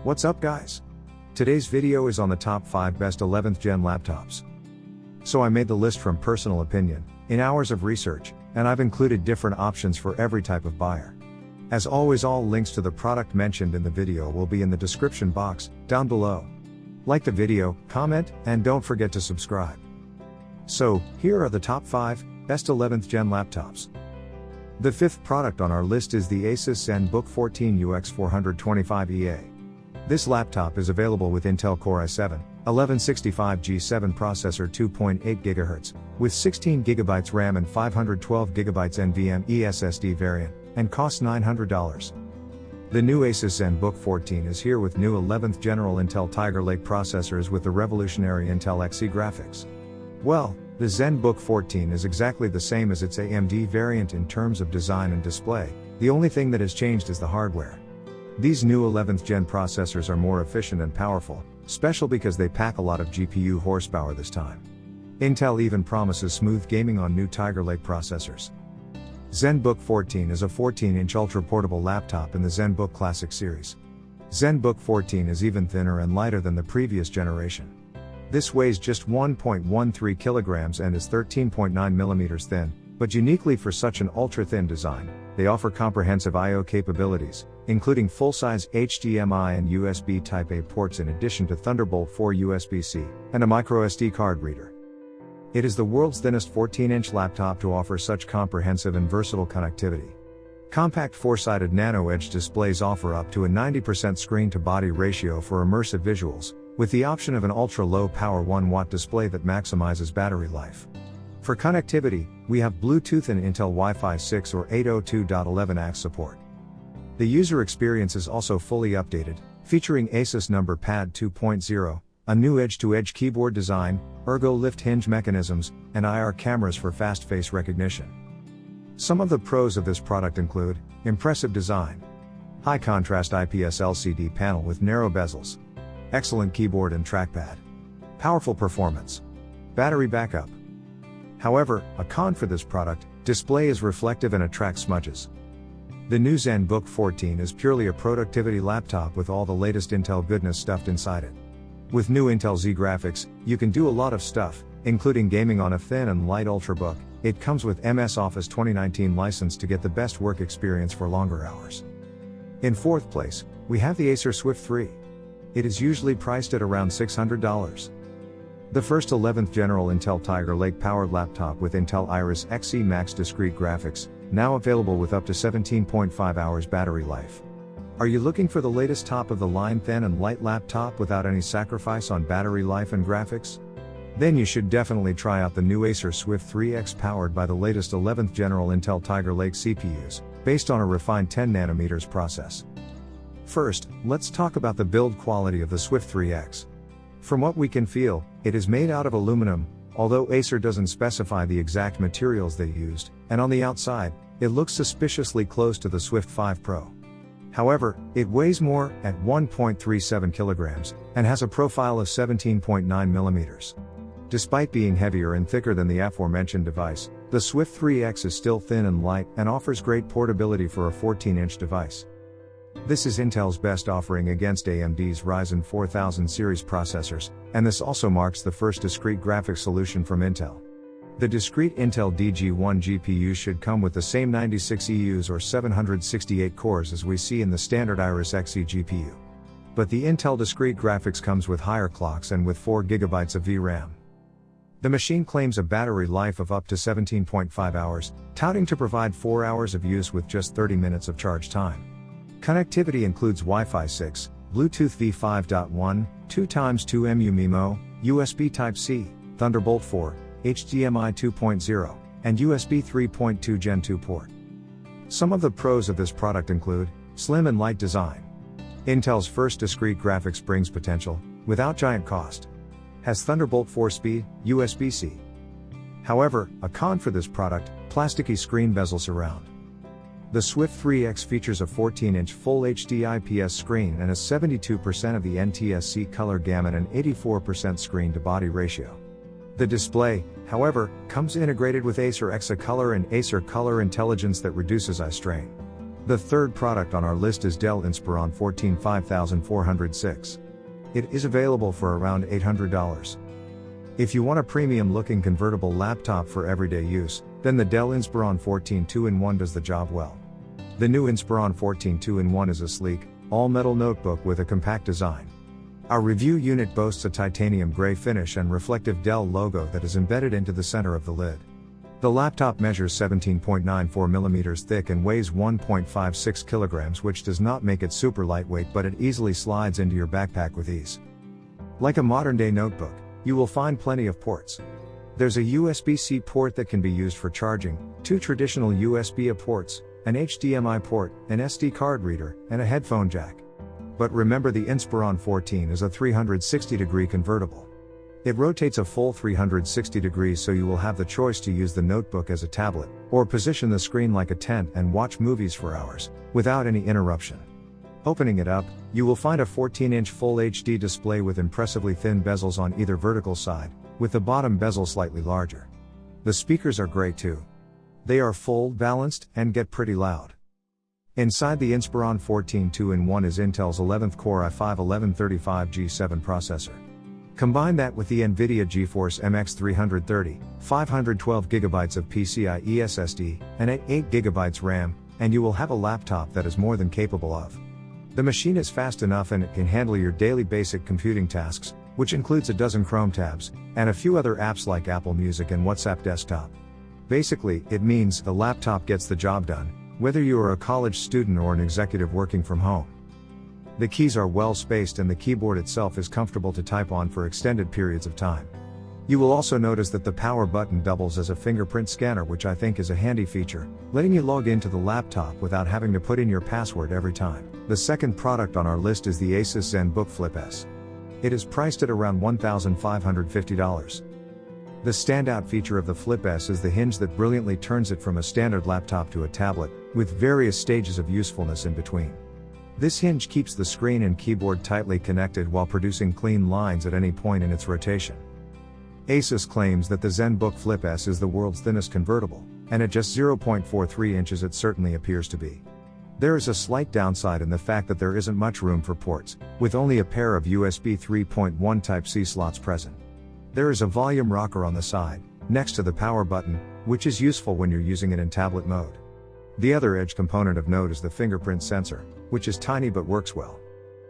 What's up guys? Today's video is on the top 5 best 11th gen laptops. So I made the list from personal opinion, in hours of research, and I've included different options for every type of buyer. As always, all links to the product mentioned in the video will be in the description box, down below. Like the video, comment, and don't forget to subscribe. So, here are the top 5 best 11th gen laptops. The fifth product on our list is the Asus Zen Book 14UX425EA. This laptop is available with Intel Core i7, 1165G7 processor 2.8 GHz, with 16GB RAM and 512GB NVMe SSD variant, and costs $900. The new Asus Zen Book 14 is here with new 11th General Intel Tiger Lake processors with the revolutionary Intel Xe graphics. Well, the Zen Book 14 is exactly the same as its AMD variant in terms of design and display, the only thing that has changed is the hardware. These new 11th gen processors are more efficient and powerful, special because they pack a lot of GPU horsepower this time. Intel even promises smooth gaming on new Tiger Lake processors. Zen Book 14 is a 14-inch ultra-portable laptop in the Zen Book Classic series. Zen Book 14 is even thinner and lighter than the previous generation. This weighs just 1.13 kilograms and is 13.9 millimeters thin, but uniquely for such an ultra-thin design, they offer comprehensive I/O capabilities, including full-size HDMI and USB Type-A ports in addition to Thunderbolt 4 USB-C, and a microSD card reader. It is the world's thinnest 14-inch laptop to offer such comprehensive and versatile connectivity. Compact 4-sided nano-edge displays offer up to a 90% screen-to-body ratio for immersive visuals, with the option of an ultra-low power 1-watt display that maximizes battery life. For connectivity, we have Bluetooth and Intel Wi-Fi 6 or 802.11ax support. The user experience is also fully updated, featuring Asus Numberpad 2.0, a new edge-to-edge keyboard design, ergo lift hinge mechanisms, and IR cameras for fast face recognition. Some of the pros of this product include impressive design, high contrast IPS LCD panel with narrow bezels, excellent keyboard and trackpad, powerful performance, battery backup. However, a con for this product, display is reflective and attracts smudges. The new Zen Book 14 is purely a productivity laptop with all the latest Intel goodness stuffed inside it. With new Intel Z graphics, you can do a lot of stuff, including gaming on a thin and light Ultrabook. It comes with MS Office 2019 license to get the best work experience for longer hours. In fourth place, we have the Acer Swift 3. It is usually priced at around $600. The first 11th General Intel Tiger Lake powered laptop with Intel Iris Xe Max discrete graphics, now available with up to 17.5 hours battery life. Are you looking for the latest top-of-the-line thin and light laptop without any sacrifice on battery life and graphics? Then you should definitely try out the new Acer Swift 3X powered by the latest 11th General Intel Tiger Lake CPUs, based on a refined 10nm process. First, let's talk about the build quality of the Swift 3X. From what we can feel, it is made out of aluminum, although Acer doesn't specify the exact materials they used, and on the outside, it looks suspiciously close to the Swift 5 Pro. However, it weighs more, at 1.37 kilograms, and has a profile of 17.9 millimeters. Despite being heavier and thicker than the aforementioned device, the Swift 3X is still thin and light and offers great portability for a 14-inch device. This is Intel's best offering against AMD's Ryzen 4000 series processors, and this also marks the first discrete graphics solution from Intel. The discrete Intel DG1 GPU should come with the same 96 EUs or 768 cores as we see in the standard Iris Xe GPU. But the Intel discrete graphics comes with higher clocks and with 4 GB of VRAM. The machine claims a battery life of up to 17.5 hours, touting to provide 4 hours of use with just 30 minutes of charge time. Connectivity includes Wi-Fi 6, Bluetooth V5.1, 2x2 MU-MIMO, USB Type-C, Thunderbolt 4, HDMI 2.0, and USB 3.2 Gen 2 port. Some of the pros of this product include slim and light design. Intel's first discrete graphics brings potential, without giant cost. Has Thunderbolt 4 speed, USB-C. However, a con for this product, plasticky screen bezel surround. The Swift 3X features a 14-inch Full HD IPS screen and a 72% of the NTSC color gamut and 84% screen-to-body ratio. The display, however, comes integrated with Acer Exa Color and Acer Color Intelligence that reduces eye strain. The third product on our list is Dell Inspiron 14 5406. It is available for around $800. If you want a premium-looking convertible laptop for everyday use, then the Dell Inspiron 14 2-in-1 does the job well. The new Inspiron 14 2-in-1 is a sleek, all-metal notebook with a compact design. Our review unit boasts a titanium gray finish and reflective Dell logo that is embedded into the center of the lid. The laptop measures 17.94 mm thick and weighs 1.56 kg, which does not make it super lightweight, but it easily slides into your backpack with ease. Like a modern-day notebook, you will find plenty of ports. There's a USB-C port that can be used for charging, 2 traditional USB-A ports, an HDMI port, an SD card reader, and a headphone jack. But remember, the Inspiron 14 is a 360-degree convertible. It rotates a full 360 degrees, so you will have the choice to use the notebook as a tablet, or position the screen like a tent and watch movies for hours, without any interruption. Opening it up, you will find a 14-inch Full HD display with impressively thin bezels on either vertical side, with the bottom bezel slightly larger. The speakers are great too. They are full, balanced, and get pretty loud. Inside the Inspiron 14 2-in-1 is Intel's 11th Core i5-1135 G7 processor. Combine that with the NVIDIA GeForce MX 330, 512GB of PCIe SSD, and 8GB RAM, and you will have a laptop that is more than capable of. The machine is fast enough and it can handle your daily basic computing tasks, which includes a dozen Chrome tabs, and a few other apps like Apple Music and WhatsApp Desktop. Basically, it means the laptop gets the job done, whether you are a college student or an executive working from home. The keys are well spaced and the keyboard itself is comfortable to type on for extended periods of time. You will also notice that the power button doubles as a fingerprint scanner, which I think is a handy feature, letting you log into the laptop without having to put in your password every time. The second product on our list is the Asus Zen Book Flip S. It is priced at around $1,550. The standout feature of the Flip S is the hinge that brilliantly turns it from a standard laptop to a tablet, with various stages of usefulness in between. This hinge keeps the screen and keyboard tightly connected while producing clean lines at any point in its rotation. Asus claims that the Zen Book Flip S is the world's thinnest convertible, and at just 0.43 inches it certainly appears to be. There is a slight downside in the fact that there isn't much room for ports, with only a pair of USB 3.1 Type-C slots present. There is a volume rocker on the side, next to the power button, which is useful when you're using it in tablet mode. The other edge component of note is the fingerprint sensor, which is tiny but works well.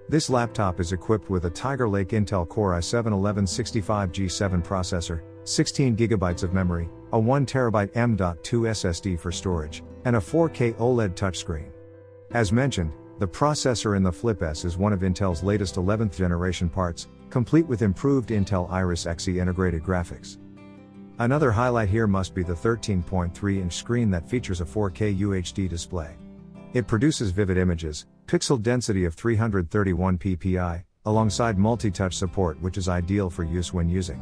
This laptop is equipped with a Tiger Lake Intel Core i7-1165 G7 processor, 16GB of memory, a 1TB M.2 SSD for storage, and a 4K OLED touchscreen. As mentioned, the processor in the Flip S is one of Intel's latest 11th generation parts, complete with improved Intel Iris Xe integrated graphics. Another highlight here must be the 13.3-inch screen that features a 4K UHD display. It produces vivid images, pixel density of 331 ppi, alongside multi-touch support, which is ideal for use when using.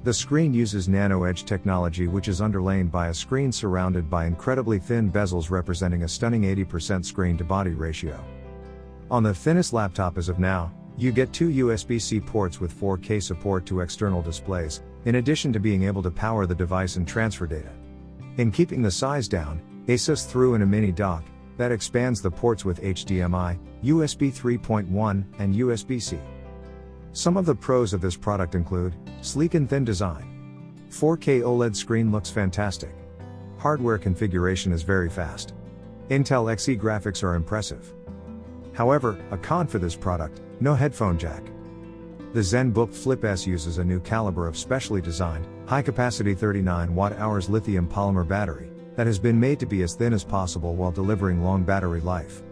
The screen uses Nano Edge technology, which is underlain by a screen surrounded by incredibly thin bezels representing a stunning 80% screen-to-body ratio. On the thinnest laptop as of now, you get 2 USB-C ports with 4K support to external displays, in addition to being able to power the device and transfer data. In keeping the size down, Asus threw in a mini dock that expands the ports with HDMI, USB 3.1, and USB-C. Some of the pros of this product include sleek and thin design. 4K OLED screen looks fantastic. Hardware configuration is very fast. Intel Xe graphics are impressive. However, a con for this product: no headphone jack. The Zen Book Flip S uses a new caliber of specially designed, high-capacity 39 Wh lithium polymer battery that has been made to be as thin as possible while delivering long battery life.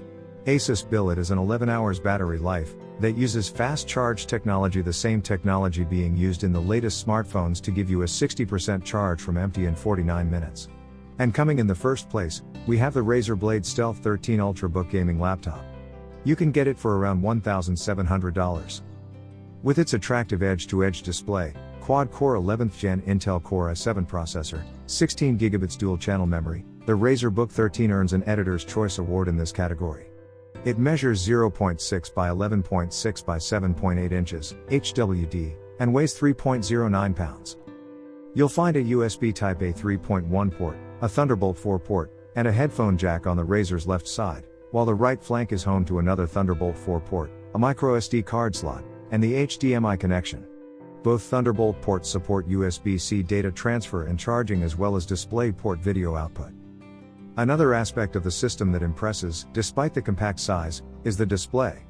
Asus bill it as an 11 hours battery life that uses fast charge technology, the same technology being used in the latest smartphones to give you a 60% charge from empty in 49 minutes. And coming in the first place, we have the Razer Blade Stealth 13 Ultrabook gaming laptop. You can get it for around $1,700. With its attractive edge-to-edge display, quad-core 11th Gen Intel Core i7 processor, 16GB dual-channel memory, the Razer Book 13 earns an Editor's Choice Award in this category. It measures 0.6 by 11.6 by 7.8 inches, HWD, and weighs 3.09 pounds. You'll find a USB Type-A 3.1 port, a Thunderbolt 4 port, and a headphone jack on the Razer's left side, while the right flank is home to another Thunderbolt 4 port, a microSD card slot, and the HDMI connection. Both Thunderbolt ports support USB-C data transfer and charging as well as DisplayPort video output. Another aspect of the system that impresses, despite the compact size, is the display.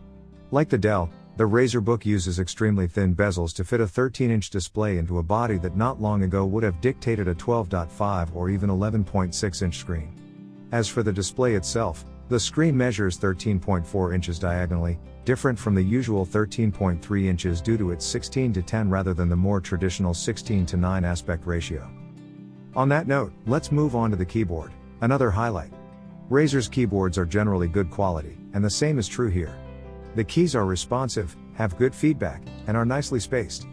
Like the Dell, the Razer Book uses extremely thin bezels to fit a 13-inch display into a body that not long ago would have dictated a 12.5 or even 11.6-inch screen. As for the display itself, the screen measures 13.4 inches diagonally, different from the usual 13.3 inches due to its 16:10 rather than the more traditional 16:9 aspect ratio. On that note, let's move on to the keyboard, another highlight. Razer's keyboards are generally good quality, and the same is true here. The keys are responsive, have good feedback, and are nicely spaced.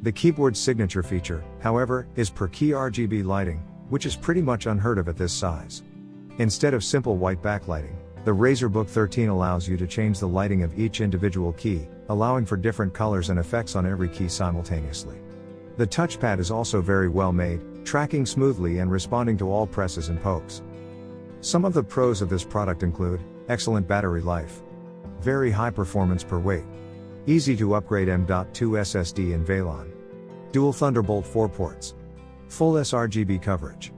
The keyboard's signature feature, however, is per-key RGB lighting, which is pretty much unheard of at this size. Instead of simple white backlighting, the Razer Book 13 allows you to change the lighting of each individual key, allowing for different colors and effects on every key simultaneously. The touchpad is also very well made, tracking smoothly and responding to all presses and pokes. Some of the pros of this product include excellent battery life, very high performance per weight, easy to upgrade M.2 SSD in Valon, dual Thunderbolt 4 ports, full sRGB coverage,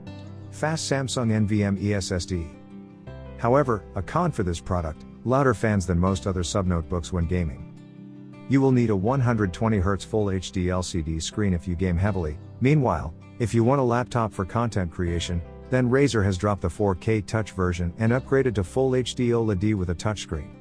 fast Samsung NVMe SSD. However, a con for this product: louder fans than most other subnotebooks when gaming. You will need a 120Hz Full HD LCD screen if you game heavily. Meanwhile, if you want a laptop for content creation, then Razer has dropped the 4K touch version and upgraded to Full HD OLED with a touchscreen.